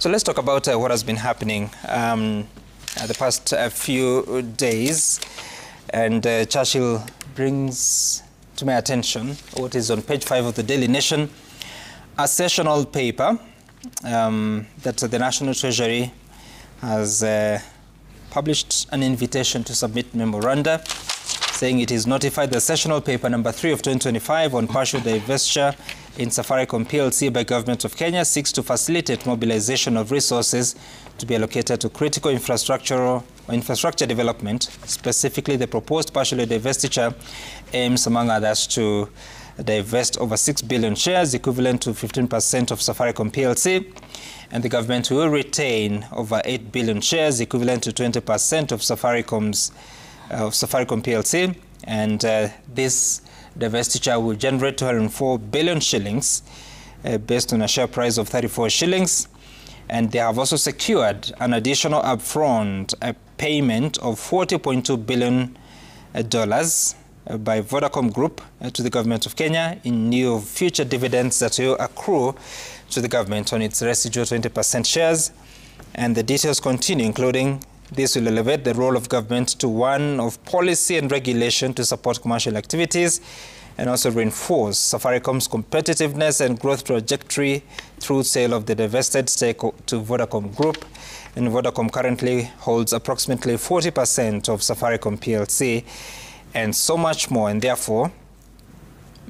So let's talk about what has been happening the past few days. And Churchill brings to my attention what is on page 5 of the Daily Nation, a sessional paper that the National Treasury has published an invitation to submit memoranda, saying it is notified the sessional paper number 3 of 2025 on partial divestiture in Safaricom PLC by Government of Kenya seeks to facilitate mobilization of resources to be allocated to critical infrastructure development. Specifically, the proposed partial divestiture aims, among others, to divest over 6 billion shares, equivalent to 15% of Safaricom PLC, and the government will retain over 8 billion shares, equivalent to 20% of Safaricom PLC, and this divestiture will generate 204 billion shillings based on a share price of 34 shillings. And they have also secured an additional upfront payment of $40.2 billion by Vodacom Group to the government of Kenya in lieu of future dividends that will accrue to the government on its residual 20% shares. And the details continue, including this will elevate the role of government to one of policy and regulation to support commercial activities, and also reinforce Safaricom's competitiveness and growth trajectory through sale of the divested stake to Vodacom Group. And Vodacom currently holds approximately 40% of Safaricom PLC, and so much more. And therefore,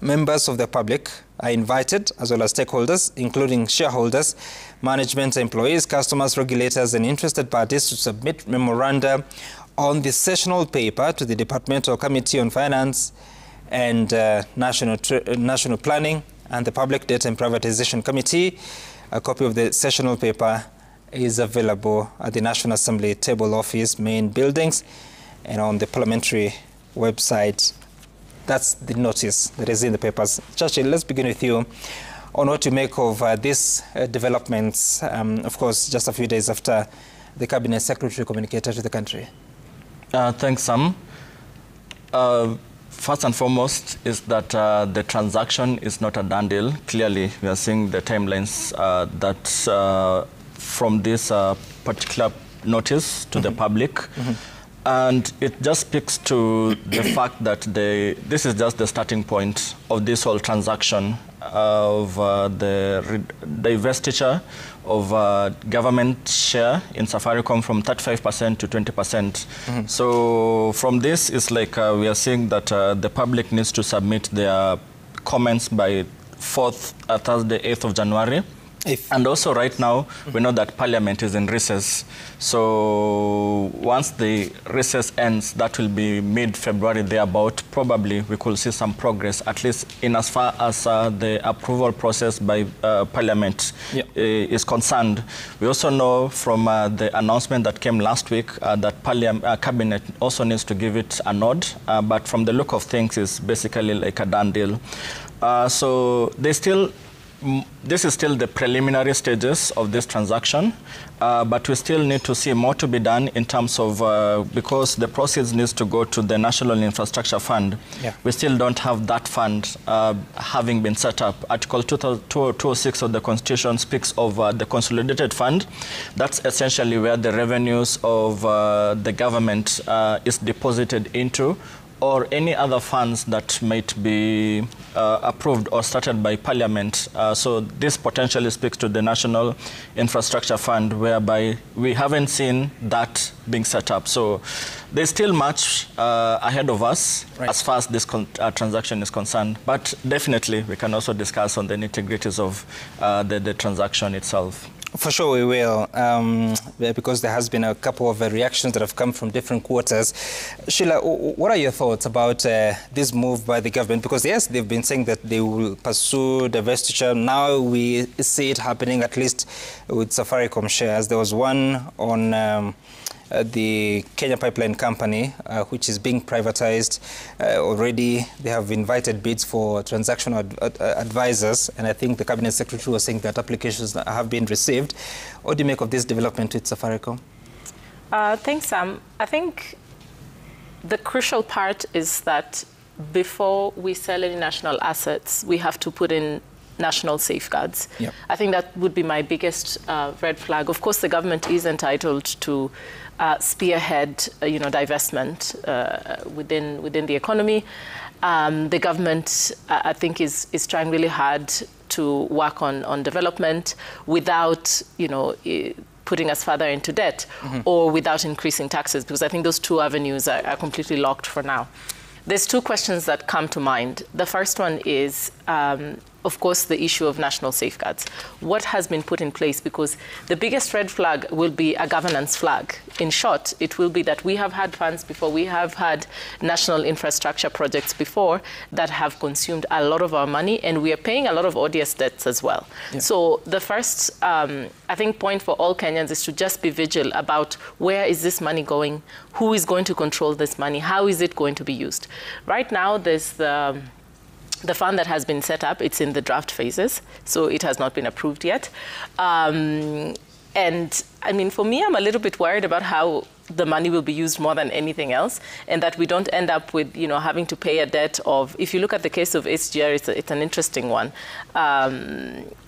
members of the public are invited, as well as stakeholders, including shareholders, management, employees, customers, regulators, and interested parties, to submit memoranda on the sessional paper to the Departmental Committee on Finance and National Planning and the Public Debt and Privatization Committee. A copy of the sessional paper is available at the National Assembly Table Office main buildings and on the parliamentary website. That's the notice that is in the papers. Churchill, let's begin with you on what you make of these developments, of course, just a few days after the Cabinet Secretary communicated to the country. Thanks, Sam. First and foremost is that the transaction is not a done deal. Clearly, we are seeing the timelines that from this particular notice to the public. And it just speaks to the fact that this is just the starting point of this whole transaction of the divestiture of government share in Safaricom from 35% to 20%. So from this, it's like we are seeing that the public needs to submit their comments by Thursday, 8th of January. And also right now, we know that Parliament is in recess. So once the recess ends, that will be mid-February thereabout, probably we could see some progress, at least in as far as the approval process by Parliament is concerned. We also know from the announcement that came last week that Cabinet also needs to give it a nod. But from the look of things, it's basically like a done deal. So this is still the preliminary stages of this transaction, but we still need to see more to be done in terms of, because the proceeds needs to go to the National Infrastructure Fund. We still don't have that fund having been set up. Article 206 of the Constitution speaks of the Consolidated Fund. That's essentially where the revenues of the government is deposited into, or any other funds that might be approved or started by Parliament. So this potentially speaks to the National Infrastructure Fund, whereby we haven't seen that being set up. So there's still much ahead of us as far as this transaction is concerned. But definitely, we can also discuss on the nitty-gritties of the transaction itself. For sure we will, because there has been a couple of reactions that have come from different quarters. Sheila, what are your thoughts about this move by the government? Because yes, they've been saying that they will pursue divestiture. Now we see it happening, at least with Safaricom shares. There was one on the Kenya Pipeline Company, which is being privatized. Already they have invited bids for transactional advisors, and I think the Cabinet Secretary was saying that applications have been received. What do you make of this development with Safaricom? Thanks, Sam. I think the crucial part is that before we sell any national assets, we have to put in national safeguards. Yep. I think that would be my biggest red flag. Of course, the government is entitled to spearhead, divestment within the economy. The government, I think, is trying really hard to work on development without, putting us further into debt, or without increasing taxes, because I think those two avenues are completely locked for now. There's two questions that come to mind. The first one is, of course, the issue of national safeguards. What has been put in place? Because the biggest red flag will be a governance flag. In short, it will be that we have had funds before, we have had national infrastructure projects before that have consumed a lot of our money, and we are paying a lot of odious debts as well. Yeah. So the first, I think, point for all Kenyans is to just be vigilant about where is this money going, who is going to control this money, how is it going to be used. Right now, there's the fund that has been set up. It's in the draft phases, so it has not been approved yet. And I mean, for me, I'm a little bit worried about how the money will be used more than anything else, and that we don't end up with, having to pay a debt of, if you look at the case of SGR, it's an interesting one.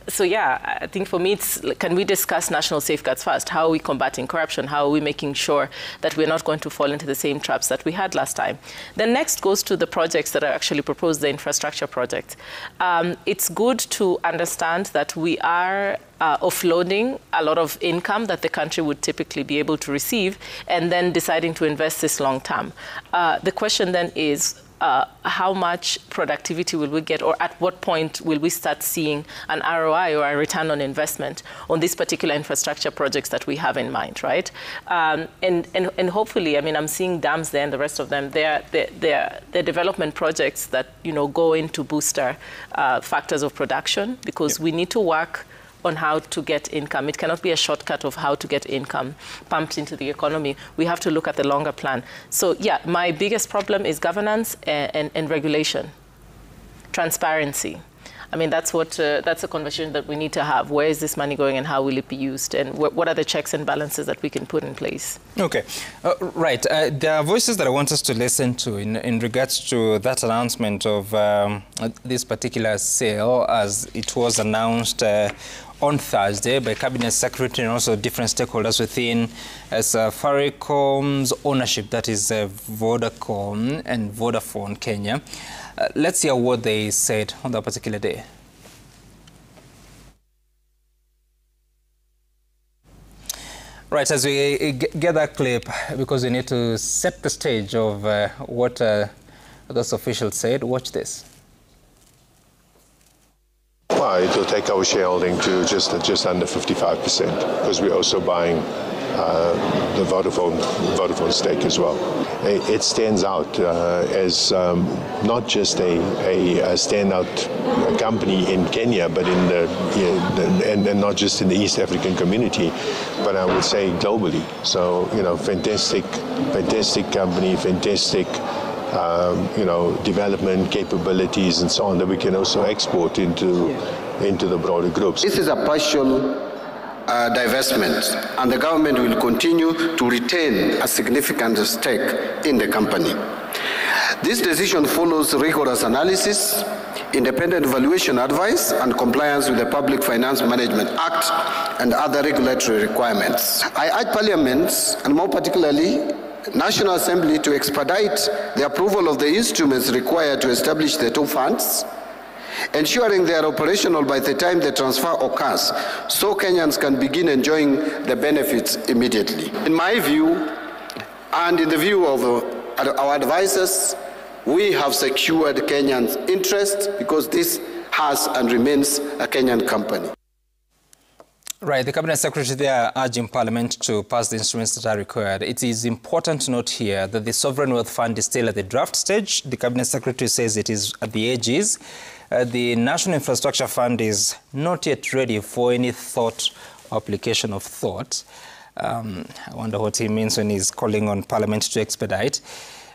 So yeah, I think for me, can we discuss national safeguards first? How are we combating corruption? How are we making sure that we're not going to fall into the same traps that we had last time? Then next goes to the projects that are actually proposed, the infrastructure projects. It's good to understand that we are offloading a lot of income that the country would typically be able to receive, and then deciding to invest this long term. The question then is, how much productivity will we get, or at what point will we start seeing an ROI or a return on investment on these particular infrastructure projects that we have in mind, right? And hopefully, I mean, I'm seeing dams there and the rest of them. They're development projects that, go into booster factors of production, because we need to work on how to get income. It cannot be a shortcut of how to get income pumped into the economy. We have to look at the longer plan. So yeah, my biggest problem is governance and regulation, transparency. I mean, that's a conversation that we need to have. Where is this money going, and how will it be used, and what are the checks and balances that we can put in place? Okay, right. There are voices that I want us to listen to in regards to that announcement of this particular sale, as it was announced on Thursday by Cabinet Secretary and also different stakeholders within Safaricom's ownership, that is Vodacom and Vodafone Kenya. Let's hear what they said on that particular day. Right, as we get that clip, because we need to set the stage of what those officials said, watch this. Well, it will take our shareholding to just under 55%, because we're also buying the Vodafone stake as well. It stands out as not just a standout company in Kenya, but in and not just in the East African community, but I would say globally. So, fantastic company, fantastic development capabilities and so on that we can also export into the broader groups. This is a partial divestment, and the government will continue to retain a significant stake in the company. This decision follows rigorous analysis, independent valuation advice, and compliance with the Public Finance Management Act and other regulatory requirements. I urge Parliament, and more particularly National Assembly, to expedite the approval of the instruments required to establish the two funds, ensuring they are operational by the time the transfer occurs, so Kenyans can begin enjoying the benefits immediately. In my view, and in the view of our advisors, we have secured Kenyans' interest, because this has and remains a Kenyan company. Right, the Cabinet Secretary there urging Parliament to pass the instruments that are required. It is important to note here that the Sovereign Wealth Fund is still at the draft stage. The Cabinet Secretary says it is at the edges. The National Infrastructure Fund is not yet ready for any thought or application of thought. I wonder what he means when he's calling on Parliament to expedite.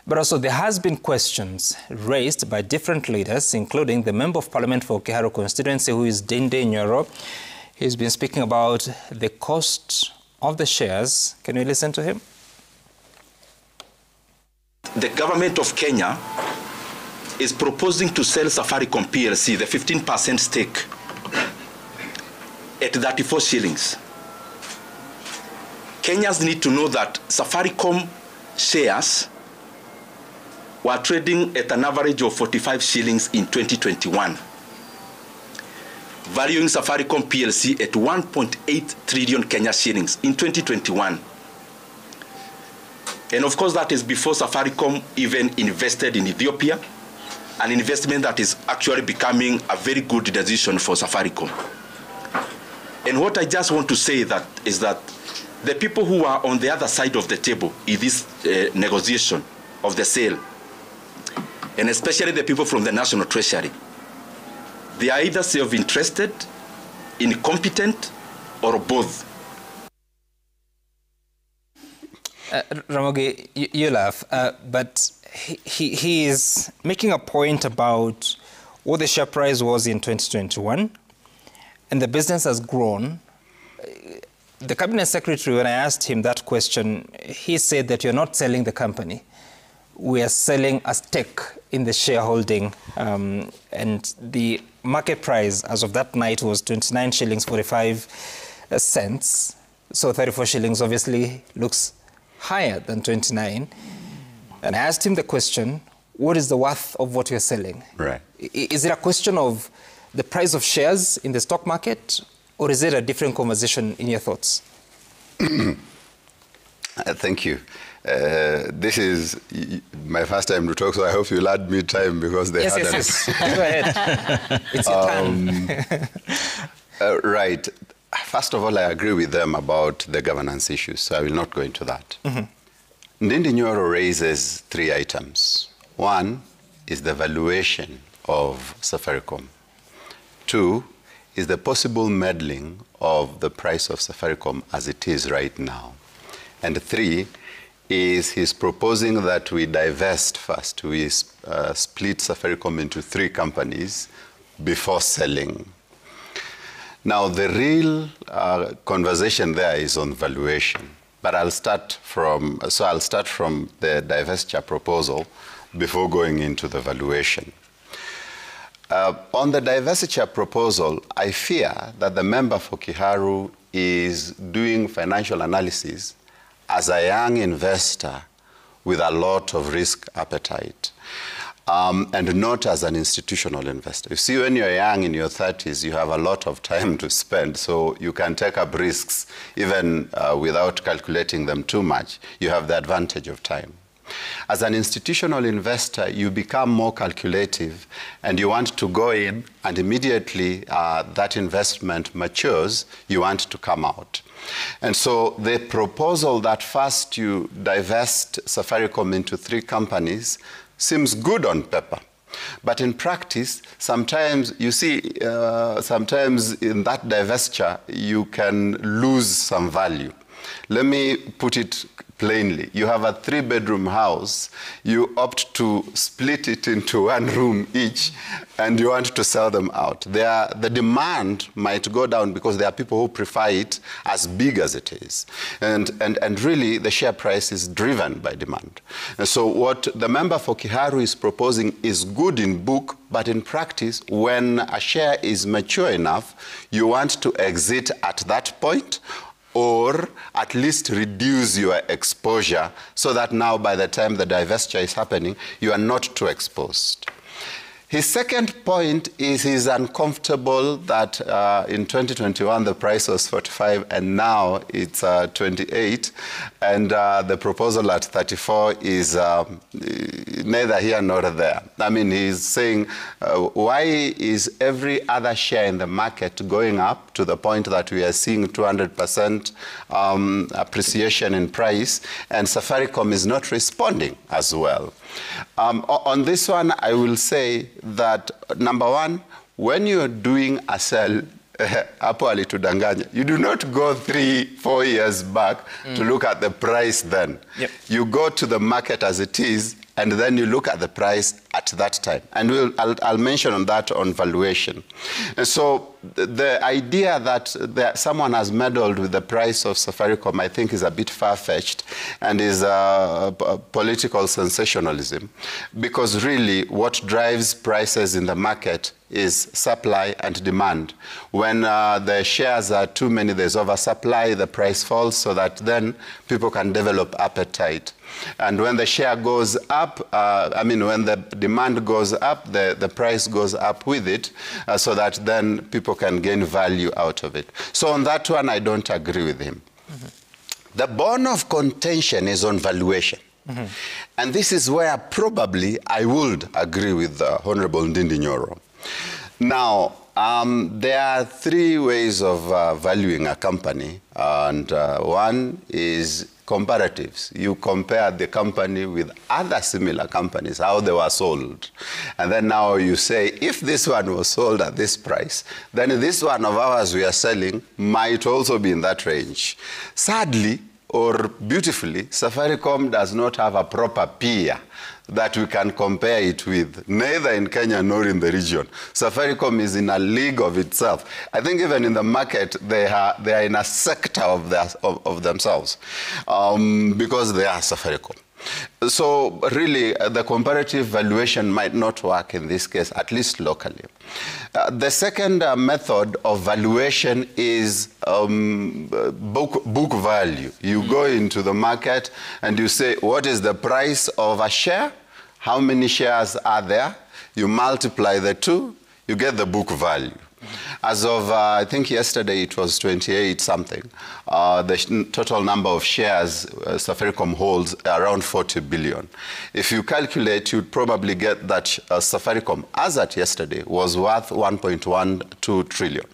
But also there has been questions raised by different leaders, including the Member of Parliament for Kiharu constituency, who is Dinde Nyoro. He's been speaking about the cost of the shares. Can we listen to him? The government of Kenya is proposing to sell Safaricom PLC, the 15% stake at 34 shillings. Kenyans need to know that Safaricom shares were trading at an average of 45 shillings in 2021, valuing Safaricom PLC at 1.8 trillion Kenya shillings in 2021. And of course, that is before Safaricom even invested in Ethiopia, an investment that is actually becoming a very good decision for Safaricom. And what I just want to say is that the people who are on the other side of the table in this negotiation of the sale, and especially the people from the National Treasury, they are either self-interested, incompetent, or both. Ramogi, you laugh, but he is making a point about what the share price was in 2021, and the business has grown. The cabinet secretary, when I asked him that question, he said that you're not selling the company. We are selling a stake in the shareholding, and the market price as of that night was 29 shillings 45 cents. So 34 shillings obviously looks higher than 29. And I asked him the question, what is the worth of what you're selling? Right. Is it a question of the price of shares in the stock market, or is it a different conversation in your thoughts? Thank you. This is my first time to talk, so I hope you'll add me time because they hadn't. Yes. Go ahead. It's your turn. Right. First of all, I agree with them about the governance issues, so I will not go into that. Ndindi Nyoro raises 3 items. 1 is the valuation of Safaricom. 2 is the possible meddling of the price of Safaricom as it is right now. And 3 is he's proposing that we divest first. We split Safaricom into 3 companies before selling. Now, the real conversation there is on valuation. But I'll start from the divestiture proposal before going into the valuation. On the divestiture proposal, I fear that the member for Kiharu is doing financial analysis as a young investor with a lot of risk appetite, and not as an institutional investor. You see, when you're young in your 30s, you have a lot of time to spend, so you can take up risks even without calculating them too much. You have the advantage of time. As an institutional investor, you become more calculative, and you want to go in, and immediately that investment matures, you want to come out. And so the proposal that first you divest Safaricom into 3 companies seems good on paper. But in practice, sometimes, you see, sometimes in that divestiture, you can lose some value. Let me put it plainly. You have a 3-bedroom house, you opt to split it into 1 room each, and you want to sell them out. The demand might go down because there are people who prefer it as big as it is. And really, the share price is driven by demand. And so what the member for Kiharu is proposing is good in book, but in practice, when a share is mature enough, you want to exit at that point, or at least reduce your exposure so that now by the time the divestiture is happening, you are not too exposed. His second point is he's uncomfortable that in 2021 the price was 45 and now it's 28, and the proposal at 34 is neither here nor there. I mean, he's saying, why is every other share in the market going up to the point that we are seeing 200% appreciation in price, and Safaricom is not responding as well? On this one, I will say that, number 1, when you're doing a sell, hapo alitudanganya, you do not go 3-4 years back to look at the price then. Yep. You go to the market as it is, and then you look at the price at that time. And I'll mention on that on valuation. And so the idea that someone has meddled with the price of Safaricom, I think, is a bit far-fetched and is political sensationalism, because really what drives prices in the market is supply and demand. When the shares are too many, there's oversupply, the price falls so that then people can develop appetite. And when the share goes up, when the demand goes up, the price goes up with it, so that then people can gain value out of it. So on that one, I don't agree with him. The bone of contention is on valuation. And this is where probably I would agree with Honorable Ndindi Nyoro. Now, there are three ways of valuing a company, and one is comparatives. You compare the company with other similar companies, how they were sold. And then now you say, if this one was sold at this price, then this one of ours we are selling might also be in that range. Sadly, or beautifully, Safaricom does not have a proper peer that we can compare it with, neither in Kenya nor in the region. Safaricom is in a league of itself. I think even in the market, they are in a sector of themselves because they are Safaricom. So really, the comparative valuation might not work in this case, at least locally. The second method of valuation is book value. You go into the market and you say, what is the price of a share? How many shares are there? You multiply the two, you get the book value. As of, I think yesterday it was 28 something, the total number of shares Safaricom holds around 40 billion. If you calculate, you'd probably get that Safaricom, as at yesterday, was worth 1.12 trillion.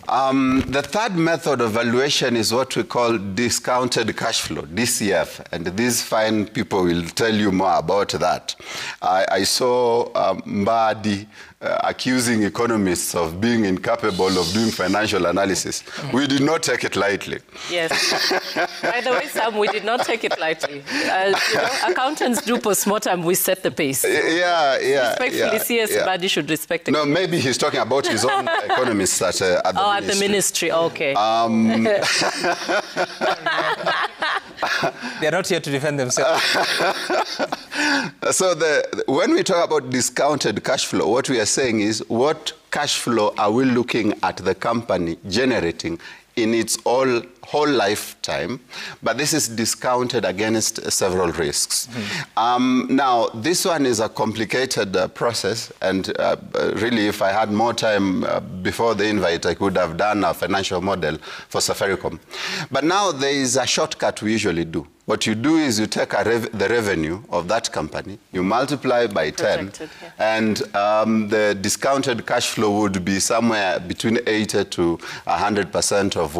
The third method of valuation is what we call discounted cash flow, DCF, and these fine people will tell you more about that. I saw Mbadi accusing economists of being incapable of doing financial analysis. We did not take it lightly. Yes. By the way, Sam, we did not take it lightly. Accountants do postmortem, we set the pace. Yeah. Respectfully, CS Mbadi should respect it. No, maybe he's talking about his own economists at the ministry. At the ministry, okay. They're not here to defend themselves. So when we talk about discounted cash flow, what we are saying is what cash flow are we looking at the company generating in its whole lifetime, but this is discounted against several risks. Now, this one is a complicated process, and really, if I had more time before the invite, I could have done a financial model for Safaricom. But now there is a shortcut we usually do. What you do is you take the revenue of that company, you multiply by 10, and the discounted cash flow would be somewhere between 80 to 100% of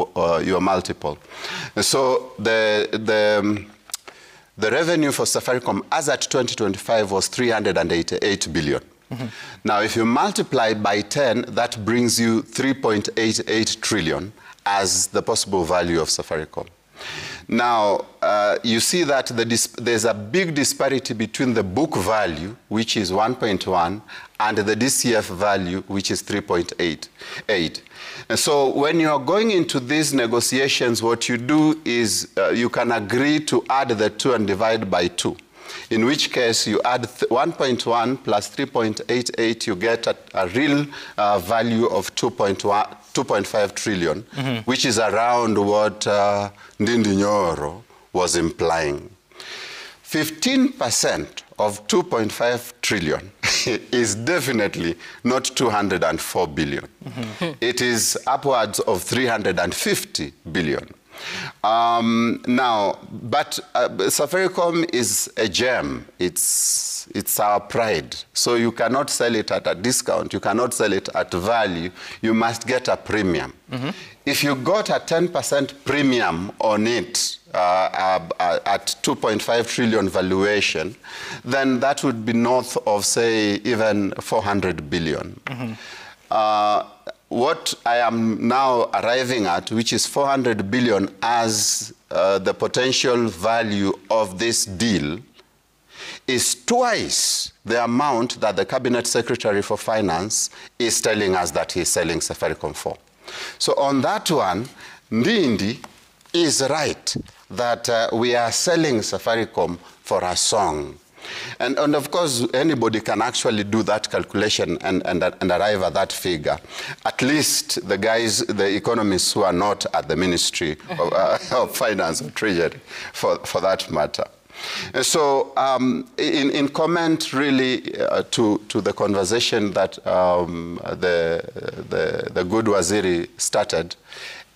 your multiple. So the revenue for Safaricom as at 2025 was 388 billion. Now, if you multiply by 10, that brings you 3.88 trillion as the possible value of Safaricom. Now, you see that there's a big disparity between the book value, which is 1.1, and the DCF value, which is 3.88. And so when you are going into these negotiations, what you do is you can agree to add the two and divide by 2. In which case, you add 1.1 plus 3.88, you get a real value of 2.5 trillion, which is around what Ndindi Nyoro was implying. 15% of 2.5 trillion is definitely not 204 billion. It is upwards of 350 billion. Now, but Safaricom is a gem. It's our pride. So you cannot sell it at a discount. You cannot sell it at value. You must get a premium. If you got a 10% premium on it at 2.5 trillion valuation, then that would be north of, say, even 400 billion. What I am now arriving at, which is 400 billion as the potential value of this deal, is twice the amount that the Cabinet Secretary for Finance is telling us that he's selling Safaricom for. So on that one, Ndindi is right that we are selling Safaricom for a song. And of course, anybody can actually do that calculation and arrive at that figure. At least the guys, the economists who are not at the Ministry of Finance or Treasury, for that matter. So in comment really to the conversation that the good Waziri started,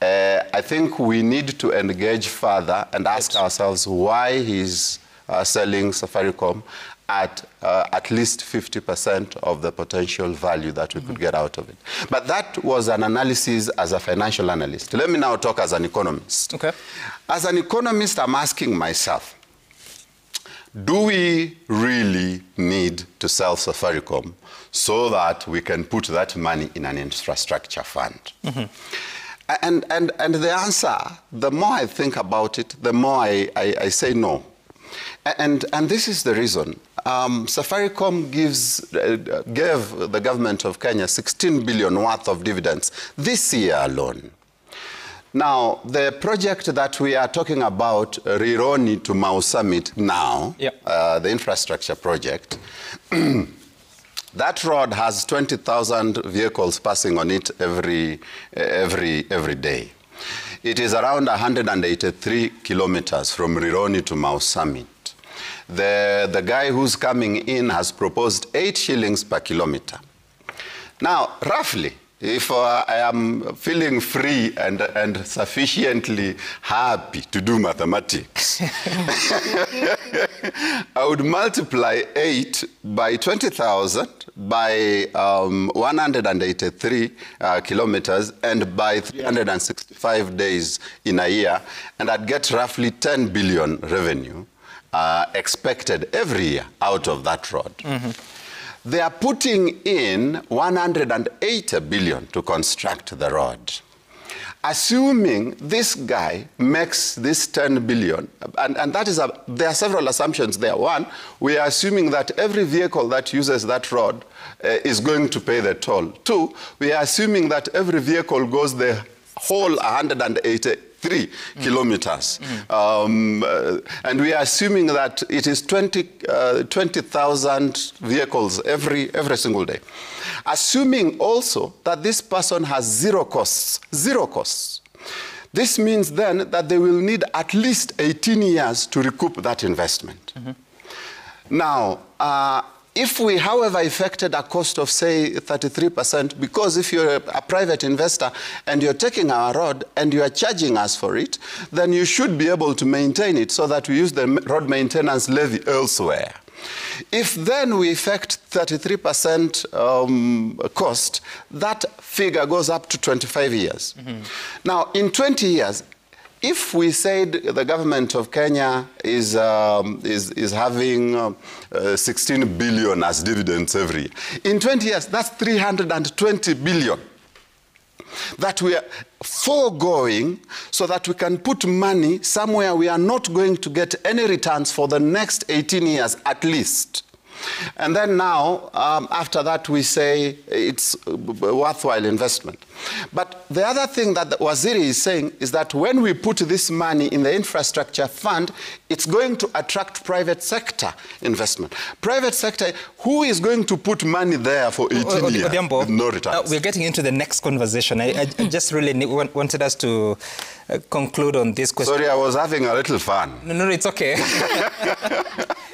I think we need to engage further and ask ourselves why he's selling Safaricom at least 50% of the potential value that we could get out of it. But that was an analysis as a financial analyst. Let me now talk as an economist. Okay. As an economist, I'm asking myself, do we really need to sell Safaricom so that we can put that money in an infrastructure fund? And the answer, the more I think about it, the more I say no. And this is the reason. Safaricom gave the government of Kenya 16 billion worth of dividends this year alone. Now, the project that we are talking about, Rironi to Mau Summit now, the infrastructure project, that road has 20,000 vehicles passing on it every day. It is around 183 kilometers from Rironi to Mau Summit. The guy who's coming in has proposed 8 shillings per kilometer. Now, roughly, if I am feeling free and sufficiently happy to do mathematics, I would multiply 8 by 20,000 by 183 kilometers and by 365 days in a year, and I'd get roughly 10 billion revenue expected every year out of that road. They are putting in 180 billion to construct the road. Assuming this guy makes this 10 billion, and that is there are several assumptions there. One, we are assuming that every vehicle that uses that road is going to pay the toll. Two, we are assuming that every vehicle goes the whole 183 kilometers. And we are assuming that it is 20,000 vehicles every single day. Assuming also that this person has zero costs. This means then that they will need at least 18 years to recoup that investment. Now, if we, however, effected a cost of, say, 33%, because if you're a private investor and you're taking our road and you are charging us for it, then you should be able to maintain it so that we use the road maintenance levy elsewhere. If then we effect 33% cost, that figure goes up to 25 years. Now, in 20 years, if we said the government of Kenya is having 16 billion as dividends every year, in 20 years, that's 320 billion that we are foregoing so that we can put money somewhere we are not going to get any returns for the next 18 years at least. And then now, after that, we say it's a worthwhile investment. But the other thing that the Waziri is saying is that when we put this money in the infrastructure fund, it's going to attract private sector investment. Private sector, who is going to put money there for 18 years with no returns? We're getting into the next conversation. I just really wanted us to conclude on this question. Sorry, I was having a little fun. No, it's okay.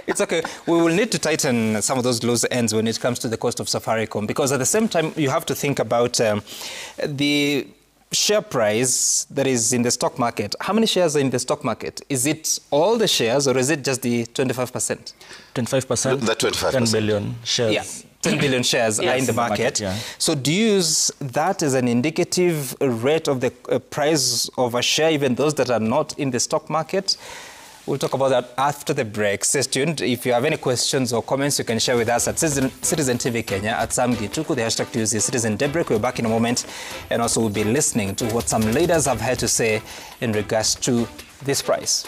It's okay. We will need to tighten some of those loose ends when it comes to the cost of Safaricom, because at the same time, you have to think about the share price that is in the stock market. How many shares are in the stock market? Is it all the shares or is it just the 25%? 25%? The 25%. 10 billion shares. Yeah. 10 billion shares are in the market. So do you use that as an indicative rate of the price of a share, even those that are not in the stock market? We'll talk about that after the break. Stay tuned. If you have any questions or comments, you can share with us at Citizen TV Kenya, at Sam Gituku. The hashtag to use is Citizen Daybreak. We're back in a moment. And also we'll be listening to what some leaders have had to say in regards to this price.